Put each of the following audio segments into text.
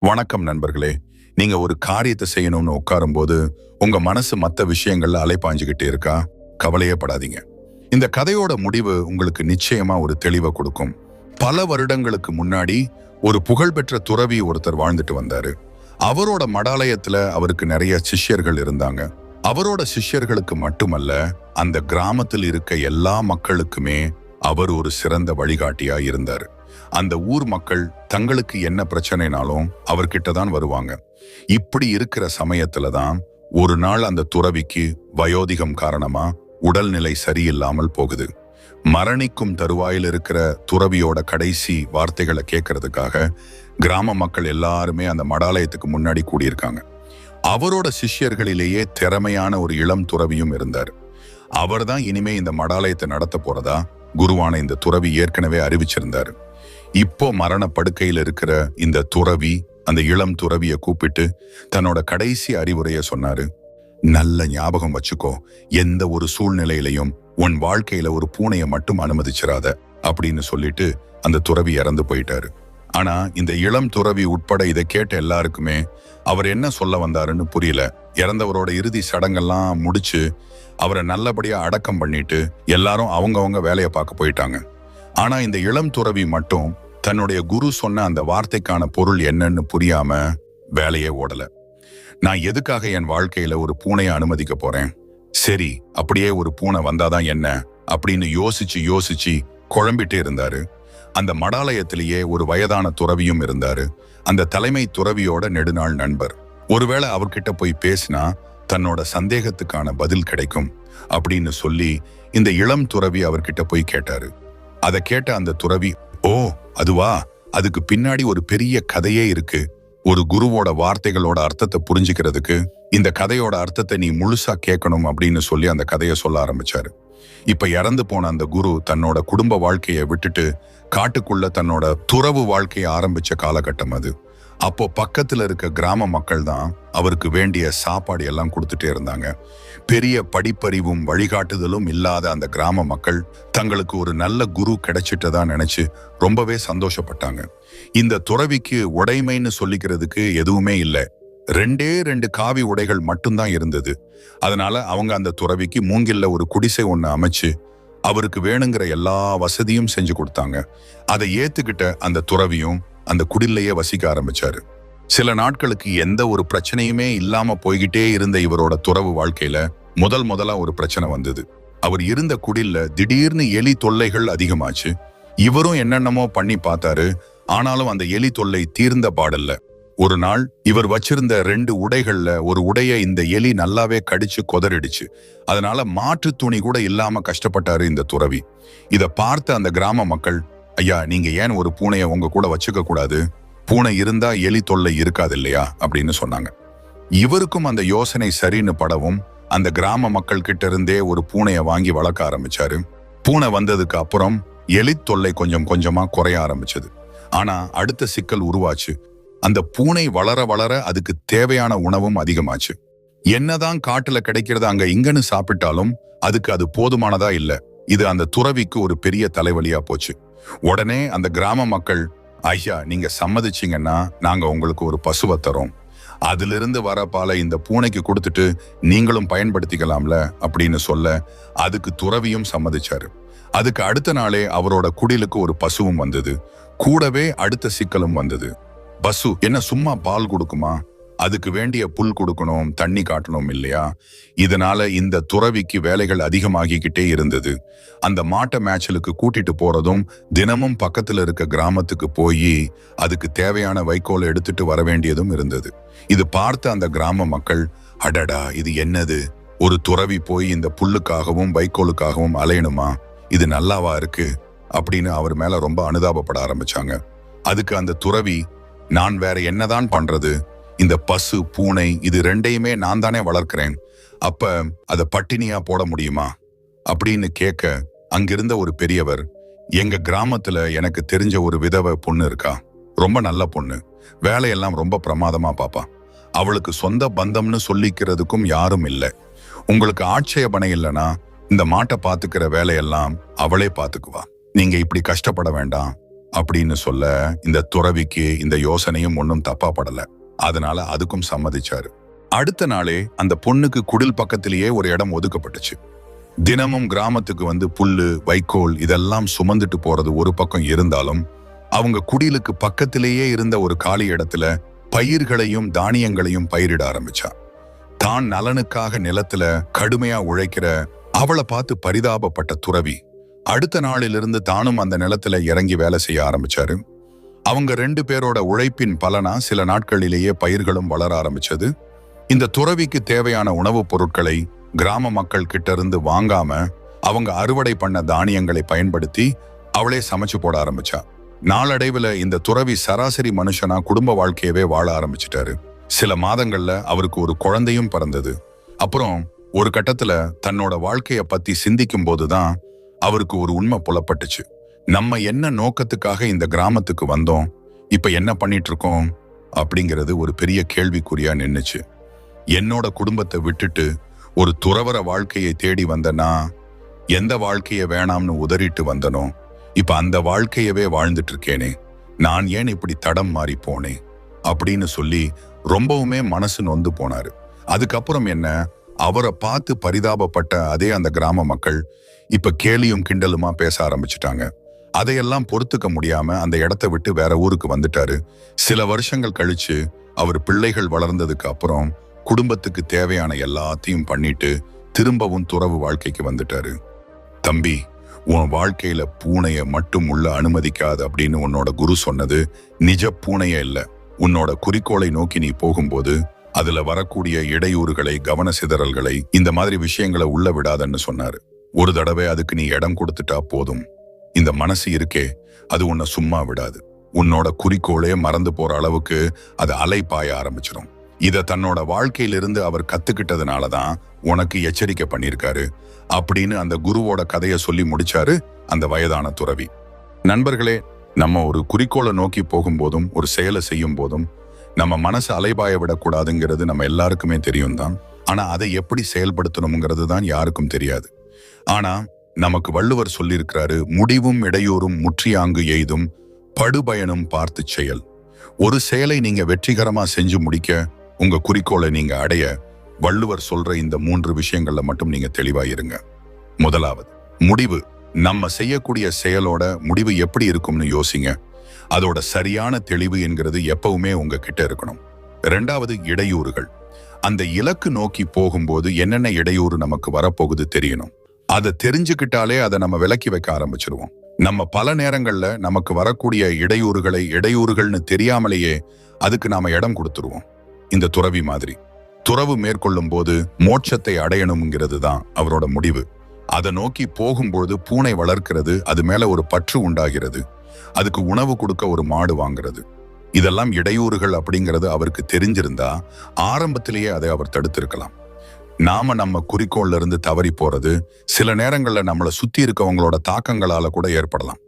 வணக்கம் நண்பர்களே. நீங்க ஒரு காரியத்தை செய்யணும்னு உட்காரும்போது உங்க மனசு மத்த விஷயங்கள்ல அலைப்பாஞ்சுகிட்டே இருக்கா? கவலையே படாதீங்க. இந்த கதையோட முடிவு உங்களுக்கு நிச்சயமா ஒரு தெளிவை கொடுக்கும். பல வருடங்களுக்கு முன்னாடி ஒரு புகழ்பெற்ற துறவி ஒருத்தர் வாழ்ந்துட்டு வந்தாரு. அவரோட மடாலயத்துல அவருக்கு நிறைய சிஷ்யர்கள் இருந்தாங்க. அவரோட சிஷ்யர்களுக்கு மட்டுமல்ல, அந்த கிராமத்தில் இருக்க எல்லா மக்களுக்குமே அவர் ஒரு சிறந்த வழிகாட்டியா இருந்தாரு. அந்த ஊர் மக்கள் தங்களுக்கு என்ன பிரச்சனைனாலும் அவர்கிட்ட தான் வருவாங்க. இப்படி இருக்கிற சமயத்துல தான் ஒரு நாள் அந்த துறவிக்கு வயோதிகம் காரணமா உடல்நிலை சரியில்லாமல் போகுது. மரணிக்கும் தருவாயில் இருக்கிற துறவியோட கடைசி வார்த்தைகளை கேட்கறதுக்காக கிராம மக்கள் எல்லாருமே அந்த மடாலயத்துக்கு முன்னாடி கூடியிருக்காங்க. அவரோட சிஷ்யர்களிலேயே திறமையான ஒரு இளம் துறவியும் இருந்தார். அவர்தான் இனிமே இந்த மடாலயத்தை நடத்த போறதா குருவான இந்த துறவி ஏற்கனவே அறிவிச்சிருந்தாரு. இப்போ மரண படுக்கையில் இருக்கிற இந்த துறவி அந்த இளம் துறவியை கூப்பிட்டு தன்னோட கடைசி அறிவுரைய சொன்னாரு. நல்ல ஞாபகம் வச்சுக்கோ, எந்த ஒரு சூழ்நிலையிலையும் உன் வாழ்க்கையில ஒரு பூனையை மட்டும் அனுமதிச்சிராத அப்படின்னு சொல்லிட்டு அந்த துறவி இறந்து போயிட்டாரு. ஆனா இந்த இளம் துறவி உட்பட இதை கேட்ட எல்லாருக்குமே அவர் என்ன சொல்ல வந்தாருன்னு புரியல. இறந்தவரோட இறுதி சடங்கெல்லாம் முடிச்சு அவரை நல்லபடியா அடக்கம் பண்ணிட்டு எல்லாரும் அவங்கவங்க வேலையை பார்க்க போயிட்டாங்க. ஆனா இந்த இளம் துறவி மட்டும் தன்னுடைய குரு சொன்ன அந்த வார்த்தைக்கான பொருள் என்னன்னு புரியாம வேலையே ஓடல. நான் எதுக்காக என் வாழ்க்கையில ஒரு பூனையை அனுமதிக்க போறேன்? சரி, அப்படியே ஒரு பூனை வந்தாதான் என்ன அப்படின்னு யோசிச்சு குழம்பிட்டே இருந்தாரு. அந்த மடாலயத்திலேயே ஒரு வயதான துறவியும் இருந்தாரு. அந்த தலைமை துறவியோட நெடுநாள் நண்பர். ஒருவேளை அவர்கிட்ட போய் பேசினா தன்னோட சந்தேகத்துக்கான பதில் கிடைக்கும் அப்படின்னு சொல்லி இந்த இளம் துறவி அவர்கிட்ட போய் கேட்டாரு. அதை கேட்ட அந்த துறவி, ஓ அதுவா, அதுக்கு பின்னாடி ஒரு பெரிய கதையே இருக்கு. ஒரு குருவோட வார்த்தைகளோட அர்த்தத்தை புரிஞ்சுக்கிறதுக்கு இந்த கதையோட அர்த்தத்தை நீ முழுசா கேட்கணும் அப்படின்னு சொல்லி அந்த கதையை சொல்ல ஆரம்பிச்சாரு. இப்ப இறந்து போன அந்த குரு தன்னோட குடும்ப வாழ்க்கையை விட்டுட்டு காட்டுக்குள்ள தன்னோட துறவு வாழ்க்கையை ஆரம்பிச்ச காலகட்டம் அது. அப்போ பக்கத்துல இருக்க கிராம மக்கள் தான் அவருக்கு வேண்டிய சாப்பாடு எல்லாம் கொடுத்துட்டே இருந்தாங்க. பெரிய படிப்பறிவும் வழிகாட்டுதலும் இல்லாத அந்த கிராம மக்கள் தங்களுக்கு ஒரு நல்ல குரு கிடைச்சிட்டதா நினைச்சு ரொம்பவே சந்தோஷப்பட்டாங்க. இந்த துறவிக்கு உடைமைன்னு சொல்லிக்கிறதுக்கு எதுவுமே இல்லை. ரெண்டு காவி உடைகள் மட்டும்தான் இருந்தது. அதனால அவங்க அந்த துறவிக்கு மூங்கில்ல ஒரு குடிசை ஒண்ணு அமைச்சு அவருக்கு வேணுங்கிற எல்லா வசதியும் செஞ்சு கொடுத்தாங்க. அதை ஏத்துக்கிட்ட அந்த துறவியும் அந்த குடிலையே வசிக்க ஆரம்பிச்சாரு. சில நாட்களுக்கு எந்த ஒரு பிரச்சனையுமே இல்லாம போய்கிட்டே இருந்த இவரோட துறவு வாழ்க்கையில முதலா ஒரு பிரச்சனை வந்தது. அவர் இருந்த குடில்ல திடீர்னு எலி தொல்லைகள் அதிகமாச்சு. இவரும் என்னென்னமோ பண்ணி பார்த்தாரு. ஆனாலும் அந்த எலி தொல்லை தீர்ந்த பாடல்ல. ஒரு நாள் இவர் வச்சிருந்த 2 உடைகள்ல ஒரு உடைய இந்த எலி நல்லாவே கடிச்சு கொதறிடுச்சு. அதனால மாற்று துணி கூட இல்லாம கஷ்டப்பட்டாரு இந்த துறவி. இத பார்த்த அந்த கிராம மக்கள், ஐயா நீங்க ஏன் ஒரு பூனையை உங்க கூட வச்சுக்க கூடாது? பூனை இருந்தா எலி தொல்லை இருக்காது இல்லையா அப்படின்னு சொன்னாங்க. இவருக்கும் அந்த யோசனை சரின்னு படவும் அந்த கிராம மக்கள் கிட்ட இருந்தே ஒரு பூனையை வாங்கி வளர்க்க ஆரம்பிச்சாரு. பூனை வந்ததுக்கு அப்புறம் எலி தொல்லை கொஞ்சம் கொஞ்சமா குறைய ஆரம்பிச்சது. ஆனா அடுத்த சிக்கல் உருவாச்சு. அந்த பூனை வளர வளர அதுக்கு தேவையான உணவும் அதிகமாச்சு. என்னதான் காட்டுல கிடைக்கிறது அங்க இங்கன்னு சாப்பிட்டாலும் அதுக்கு அது போதுமானதா இல்ல. இது அந்த துறவிக்கு ஒரு பெரிய தலைவலியா போச்சு. உடனே அந்த கிராம மக்கள், ஐயா நீங்க சம்மதிச்சீங்கன்னா நாங்க உங்களுக்கு ஒரு பசுவை தரோம். அதிலிருந்து வர பாலை இந்த பூனைக்கு கொடுத்துட்டு நீங்களும் பயன்படுத்திக்கலாம்ல அப்படின்னு சொல்ல அதுக்கு துறவியும் சம்மதிச்சாரு. அதுக்கு அடுத்த நாளே அவரோட குடிலுக்கு ஒரு பசுவும் வந்தது. கூடவே அடுத்த சிக்கலும் வந்தது. பசு என்ன சும்மா பால் கொடுக்குமா? அதுக்கு வேண்டிய புல் கொடுக்கணும், தண்ணி காட்டணும் இல்லையா? இதனால இந்த துறவிக்கு வேலைகள் அதிகமாகிக்கிட்டே இருந்தது. அந்த மாட்டை மேய்ச்சலுக்கு கூட்டிட்டு போறதும் தினமும் பக்கத்துல இருக்க கிராமத்துக்கு போய் அதுக்கு தேவையான வைக்கோலை எடுத்துட்டு வர வேண்டியதும் இருந்தது. இது பார்த்த அந்த கிராம மக்கள், அடடா இது என்னது, ஒரு துறவி போய் இந்த புல்லுக்காகவும் வைக்கோலுக்காகவும் அலையணுமா? இது நல்லாவா இருக்கு அப்படின்னு அவர் மேல ரொம்ப அனுதாபப்பட ஆரம்பிச்சாங்க. அதுக்கு அந்த துறவி, நான் வேற என்னதான் பண்றது? இந்த பசு பூனை இது 2யுமே நான் தானே வளர்க்கிறேன். அப்ப அதை பட்டினியா போட முடியுமா அப்படின்னு கேட்க அங்கிருந்த ஒரு பெரியவர், எங்க கிராமத்துல எனக்கு தெரிஞ்ச ஒரு விதவை பொண்ணு இருக்கா. ரொம்ப நல்ல பொண்ணு. வேலையெல்லாம் ரொம்ப பிரமாதமா பாப்பா. அவளுக்கு சொந்த பந்தம்னு சொல்லிக்கிறதுக்கும் யாரும் இல்லை. உங்களுக்கு ஆட்சேபனை இல்லைன்னா இந்த மாட்டை பாத்துக்கிற வேலையெல்லாம் அவளே பாத்துக்குவா. நீங்க இப்படி கஷ்டப்பட வேண்டாம் அப்படின்னு சொல்ல இந்த துறவிக்கு இந்த யோசனையும் ஒன்றும் தப்பா படல. அதனால அதுக்கும் சம்மதிச்சாரு. அடுத்த நாளே அந்த பொண்ணுக்கு குடில் பக்கத்திலேயே ஒரு இடம் ஒதுக்கப்பட்டுச்சு. தினமும் கிராமத்துக்கு வந்து புல்லு, வைக்கோல் இதெல்லாம் சுமந்துட்டு போறது ஒரு பக்கம் இருந்தாலும், அவங்க குடிலுக்கு பக்கத்திலேயே இருந்த ஒரு காலி இடத்துல பயிர்களையும் தானியங்களையும் பயிரிட ஆரம்பிச்சா. தான் நலனுக்காக நிலத்துல கடுமையா உழைக்கிற அவளை பார்த்து பரிதாபப்பட்ட துறவி அடுத்த நாளிலிருந்து தானும் அந்த நிலத்துல இறங்கி வேலை செய்ய ஆரம்பிச்சாரு. அவங்க 2 பேரோட உழைப்பின் பலனா சில நாட்களிலேயே பயிர்களும் வளர ஆரம்பிச்சது. இந்த துறவிக்கு தேவையான உணவுப் பொருட்களை கிராம மக்கள் கிட்ட இருந்து வாங்காம அவங்க அறுவடை பண்ண தானியங்களை பயன்படுத்தி அவளே சமைச்சு போட ஆரம்பிச்சா. நாளடைவுல இந்த துறவி சராசரி மனுஷனா குடும்ப வாழ்க்கையவே வாழ ஆரம்பிச்சிட்டாரு. சில மாதங்கள்ல அவருக்கு ஒரு குழந்தையும் பிறந்தது. அப்புறம் ஒரு கட்டத்துல தன்னோட வாழ்க்கைய பத்தி சிந்திக்கும் போதுதான் அவருக்கு ஒரு உண்மை புலப்பட்டுச்சு. நம்ம என்ன நோக்கத்துக்காக இந்த கிராமத்துக்கு வந்தோம், இப்ப என்ன பண்ணிட்டு இருக்கோம் அப்படிங்கிறது ஒரு பெரிய கேள்விக்குறியா நின்னுச்சு. என்னோட குடும்பத்தை விட்டுட்டு ஒரு துறவற வாழ்க்கையை தேடி வந்தனா, எந்த வாழ்க்கைய வேணாம்னு உதறிட்டு வந்தனோ, இப்ப அந்த வாழ்க்கையவே வாழ்ந்துட்டு இருக்கேனே, நான் ஏன் இப்படி தடம் மாறி போனேன் அப்படின்னு சொல்லி ரொம்பவுமே மனசு நொந்து போனாரு. அதுக்கப்புறம் என்ன, அவரை பார்த்து பரிதாபப்பட்ட அதே அந்த கிராம மக்கள் இப்ப கேலியும் கிண்டலுமா பேச ஆரம்பிச்சுட்டாங்க. அதையெல்லாம் பொறுத்துக்க முடியாம அந்த இடத்தை விட்டு வேற ஊருக்கு வந்துட்டாரு. சில வருஷங்கள் கழிச்சு அவர் பிள்ளைகள் வளர்ந்ததுக்கு அப்புறம் குடும்பத்துக்கு தேவையான எல்லாத்தையும் பண்ணிட்டு திரும்பவும் துறவு வாழ்க்கைக்கு வந்துட்டாரு. தம்பி, உன் வாழ்க்கையில பூனைய மட்டும் உள்ள அனுமதிக்காது அப்படின்னு உன்னோட குரு சொன்னது நிஜ பூனைய இல்ல. உன்னோட குறிக்கோளை நோக்கி நீ போகும்போது அதுல வரக்கூடிய இடையூறுகளை, கவன சிதறல்களை, இந்த மாதிரி விஷயங்களை உள்ள விடாதன்னு சொன்னாரு. ஒரு தடவை அதுக்கு நீ இடம் கொடுத்துட்டா போதும். இந்த மனசு இருக்கே, அது உன்னை சும்மா விடாது. உன்னோட குறிக்கோளே மறந்து போற அளவுக்கு அது அலை பாய ஆரம்பிச்சிடும். இத தன்னோட வாழ்க்கையிலிருந்து அவர் கத்துக்கிட்டதுனாலதான் உனக்கு எச்சரிக்கை பண்ணிருக்காரு அப்படின்னு அந்த குருவோட கதையை சொல்லி முடிச்சாரு அந்த வயதான துறவி. நண்பர்களே, நம்ம ஒரு குறிக்கோளை நோக்கி போகும்போதும் ஒரு செயலை செய்யும் போதும் நம்ம மனசு அலைபாய விடக்கூடாதுங்கிறது நம்ம எல்லாருக்குமே தெரியும் தான். ஆனா அதை எப்படி செயல்படுத்தணுங்கிறது தான் யாருக்கும் தெரியாது. ஆனா நமக்கு வள்ளுவர் சொல்லியிருக்கிறாரு, முடிவும் இடையூறும் முற்றியாங்கு எய்தும் படுபயனும் பார்த்து செயல். ஒரு செயலை நீங்க வெற்றிகரமா செஞ்சு முடிக்க, உங்க குறிக்கோளை நீங்க அடைய வள்ளுவர் சொல்ற இந்த 3 விஷயங்கள்ல மட்டும் நீங்க தெளிவா இருங்க. முதலாவது, முடிவு. நம்ம செய்யக்கூடிய செயலோட முடிவு எப்படி இருக்கும்னு யோசிங்க. அதோட சரியான தெளிவு என்கிறது எப்பவுமே உங்ககிட்ட இருக்கணும். 2வது, இடையூறுகள். அந்த இலக்கு நோக்கி போகும்போது என்னென்ன இடையூறு நமக்கு வரப்போகுது தெரியணும். அதை தெரிஞ்சுக்கிட்டாலே அதை நம்ம விலக்கி வைக்க ஆரம்பிச்சிருவோம். நம்ம பல நேரங்கள்ல நமக்கு வரக்கூடிய இடையூறுகளை இடையூறுகள்னு தெரியாமலேயே அதுக்கு நாம இடம் கொடுத்துருவோம். இந்த துறவி மாதிரி துறவு மேற்கொள்ளும் போது மோட்சத்தை அடையணுங்கிறது தான் அவரோட முடிவு. அதை நோக்கி போகும்போது பூனை வளர்க்கிறது, அது மேல ஒரு பற்று உண்டாகிறது, அதுக்கு உணவு கொடுக்க ஒரு மாடு வாங்குறது, இதெல்லாம் இடையூறுகள் அப்படிங்கிறது அவருக்கு தெரிஞ்சிருந்தா ஆரம்பத்திலேயே அதை அவர் தடுத்திருக்கலாம். நாம நம்ம குறிக்கோள்ல இருந்து தவறி போறது சில நேரங்கள்ல நம்மளை சுத்தி இருக்கவங்களோட தாக்கங்களால கூட ஏற்படலாம்.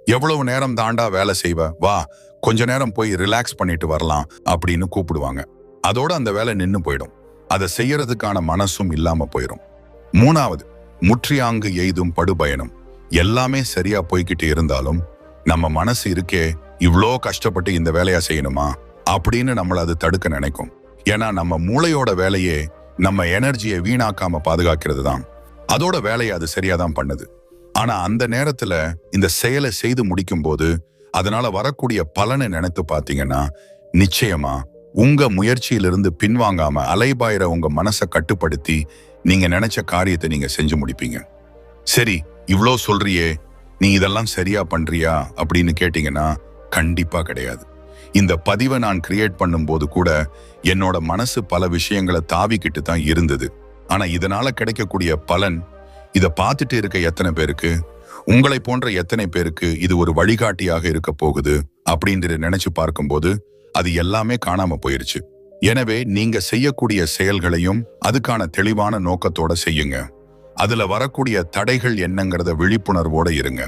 எவ்வளவு நேரம் தாண்டா வேலை செய்வ, வா கொஞ்ச நேரம் போய் ரிலாக்ஸ் பண்ணிட்டு வரலாம் அப்படின்னு கூப்பிடுவாங்க. அதோட அந்த வேலை நின்னு போயிடும். அதை செய்யறதுக்கான மனசும் இல்லாம போயிடும். 3வது, முற்றியாங்கு எய்தும் படுபயணம். எல்லாமே சரியா போய்கிட்டு இருந்தாலும் நம்ம மனசு இருக்கே, இவ்வளோ கஷ்டப்பட்டு இந்த வேலையா செய்யணுமா அப்படின்னு நம்மள அது தடுக்க நினைக்கும். ஏன்னா நம்ம மூளையோட வேலையே நம்ம எனர்ஜியை வீணாக்காம பாதுகாக்கிறது தான். அதோட வேலையை அது சரியாதான் பண்ணுது. ஆனா அந்த நேரத்துல இந்த செயலை செய்து முடிக்கும் போது அதனால வரக்கூடிய பலனை நினைத்து பார்த்தீங்கன்னா நிச்சயமா உங்க முயற்சியிலிருந்து பின்வாங்காம அலைபாயிர உங்க மனசை கட்டுப்படுத்தி நீங்க நினைச்ச காரியத்தை நீங்க செஞ்சு முடிப்பீங்க. சரி, இவ்வளோ சொல்றியே, நீ இதெல்லாம் சரியா பண்றியா அப்படின்னு கேட்டீங்கன்னா கண்டிப்பா கிடையாது. இந்த பதிவை நான் கிரியேட் பண்ணும்போது கூட என்னோட மனசு பல விஷயங்களை தாவிக்கிட்டு தான் இருந்தது. ஆனா இதனால கிடைக்கக்கூடிய பலன், இதை பார்த்துட்டு இருக்க எத்தனை பேருக்கு, உங்களை போன்ற எத்தனை பேருக்கு இது ஒரு வழிகாட்டியாக இருக்க போகுது அப்படின்ட்டு நினைச்சு பார்க்கும்போது அது எல்லாமே காணாம போயிருச்சு. எனவே நீங்க செய்யக்கூடிய செயல்களையும் அதுக்கான தெளிவான நோக்கத்தோட செய்யுங்க. அதுல வரக்கூடிய தடைகள் என்னங்கிறத விழிப்புணர்வோட இருங்க.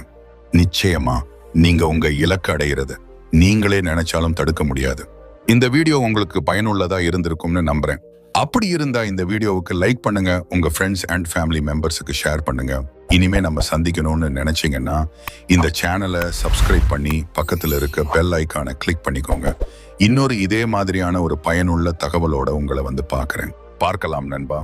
நிச்சயமா நீங்க உங்க இலக்கு அடையிறது நீங்களே நினைச்சாலும் தடுக்க முடியாது. இந்த வீடியோ உங்களுக்கு பயனுள்ளதா இருந்திருக்கும்னு நம்புறேன். அப்படி இருந்தா இந்த வீடியோவுக்கு லைக் பண்ணுங்க, உங்க ஃப்ரெண்ட்ஸ் அண்ட் ஃபேமிலி மெம்பர்ஸுக்கு ஷேர் பண்ணுங்க. இனிமே நம்ம சந்திக்கணும்னு நினைச்சீங்கன்னா இந்த சேனலை சப்ஸ்கிரைப் பண்ணி பக்கத்துல இருக்க பெல் ஐக்கானை கிளிக் பண்ணிக்கோங்க. இன்னொரு இதே மாதிரியான ஒரு பயனுள்ள தகவலோட உங்களை பார்க்கலாம் நண்பா.